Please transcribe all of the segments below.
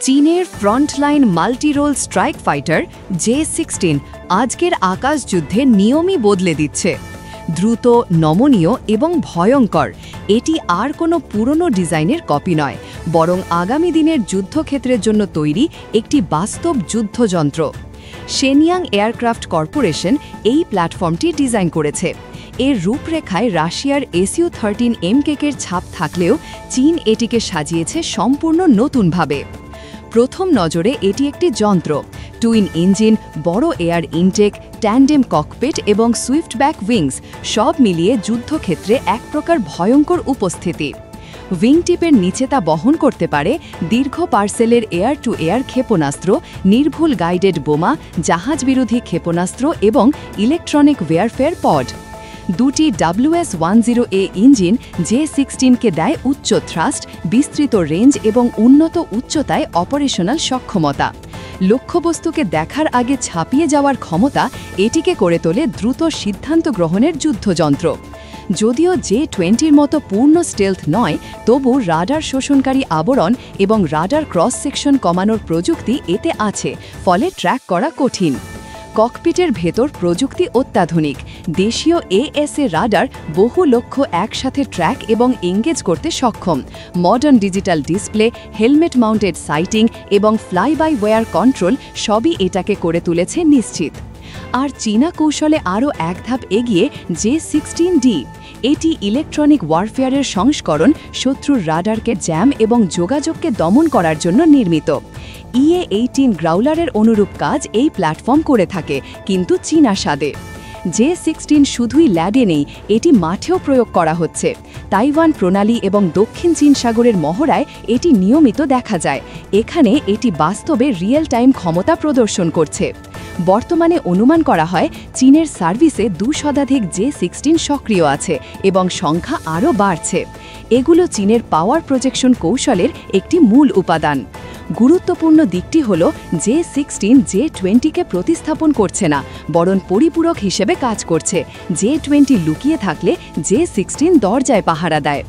চীনের frontline multirole strike fighter J-16 আজকের আকাশ যুদ্ধের নিয়মই বদলে দিচ্ছে। দ্রুত, নমনীয় এবং ভয়ঙ্কর, এটি আর কোনো পুরনো ডিজাইনের কপি নয়, বরং আগামী দিনের যুদ্ধক্ষেত্রের জন্য তৈরি একটি বাস্তব যুদ্ধযন্ত্র। শেনইয়াং এয়ারক্রাফট কর্পোরেশন এই প্ল্যাটফর্মটি ডিজাইন করেছে। এর রূপরেখায় রাশিয়ার Su-13MK'র ছাপ থাকলেও চীন এটিকে সাজিয়েছে সম্পূর্ণ নতুনভাবে। প্রথম নজরে এটি একটি যন্ত্র। টুইন ইঞ্জিন, বড় এয়ার ইনটেক, ট্যান্ডেম ককপিট এবং সুইফটব্যাক উইংস সব মিলিয়ে যুদ্ধক্ষেত্রে এক প্রকার ভয়ঙ্কর উপস্থিতি। উইংটিপের নিচে তা বহন করতে পারে দীর্ঘ পার্সেলের এয়ার টু এয়ার ক্ষেপণাস্ত্র, নির্ভুল গাইডেড বোমা, জাহাজবিরোধী ক্ষেপণাস্ত্র এবং ইলেকট্রনিক ওয়্যারফেয়ার পড। দুটি WS-10A ইঞ্জিন J-16কে দেয় উচ্চ থ্রাস্ট, বিস্তৃত রেঞ্জ এবং উন্নত উচ্চতায় অপারেশনাল সক্ষমতা। লক্ষ্যবস্তুকে দেখার আগে ছাপিয়ে যাওয়ার ক্ষমতা এটিকে করে তোলে দ্রুত সিদ্ধান্ত গ্রহণের যুদ্ধযন্ত্র। যদিও J-20র মতো পূর্ণ স্টেলথ নয়, তবু রাডার শোষণকারী আবরণ এবং রাডার ক্রস সেকশন কমানোর প্রযুক্তি এতে আছে, ফলে ট্র্যাক করা কঠিন। ককপিটের ভেতর প্রযুক্তি অত্যাধুনিক। দেশীয় AESA রাডার বহু লক্ষ্য একসাথে ট্র্যাক এবং এঙ্গেজ করতে সক্ষম। Modern digital display, helmet mounted citing এবং ফ্লাই বাই ওয়্যার কন্ট্রোল সবই এটাকে করে তুলেছে নিশ্চিত। আর চীনা কৌশলে আরও এক ধাপ এগিয়ে J-16D। এটি ইলেকট্রনিক ওয়ারফেয়ারের সংস্করণ, শত্রুর রাডারকে জ্যাম এবং যোগাযোগকে দমন করার জন্য নির্মিত। EA-18 গ্রাউলারের অনুরূপ কাজ এই প্ল্যাটফর্ম করে থাকে, কিন্তু চীনা স্বাদে। J-16 শুধুই ল্যাডে নেই, এটি মাঠেও প্রয়োগ করা হচ্ছে। তাইওয়ান প্রণালী এবং দক্ষিণ চীন সাগরের মহড়ায় এটি নিয়মিত দেখা যায়। এখানে এটি বাস্তবে রিয়েল টাইম ক্ষমতা প্রদর্শন করছে। বর্তমানে অনুমান করা হয় চীনের সার্ভিসে 2 শতাধিক J-16 সক্রিয় আছে এবং সংখ্যা আরও বাড়ছে। এগুলো চীনের পাওয়ার প্রজেকশন কৌশলের একটি মূল উপাদান। গুরুত্বপূর্ণ দিকটি হল J-16 J-20কে প্রতিস্থাপন করছে না, বরং পরিপূরক হিসেবে কাজ করছে। J-20 লুকিয়ে থাকলে J-16 দরজায় পাহারা দেয়।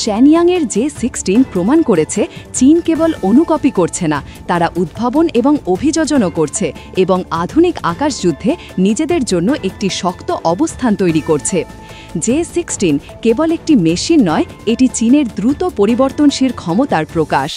শেনইয়াংয়ের J-16 প্রমাণ করেছে চীন কেবল অনুকপি করছে না, তারা উদ্ভাবন এবং অভিযোজনও করছে এবং আধুনিক আকাশযুদ্ধে নিজেদের জন্য একটি শক্ত অবস্থান তৈরি করছে। J-16 কেবল একটি মেশিন নয়, এটি চীনের দ্রুত পরিবর্তনশীল ক্ষমতার প্রকাশ।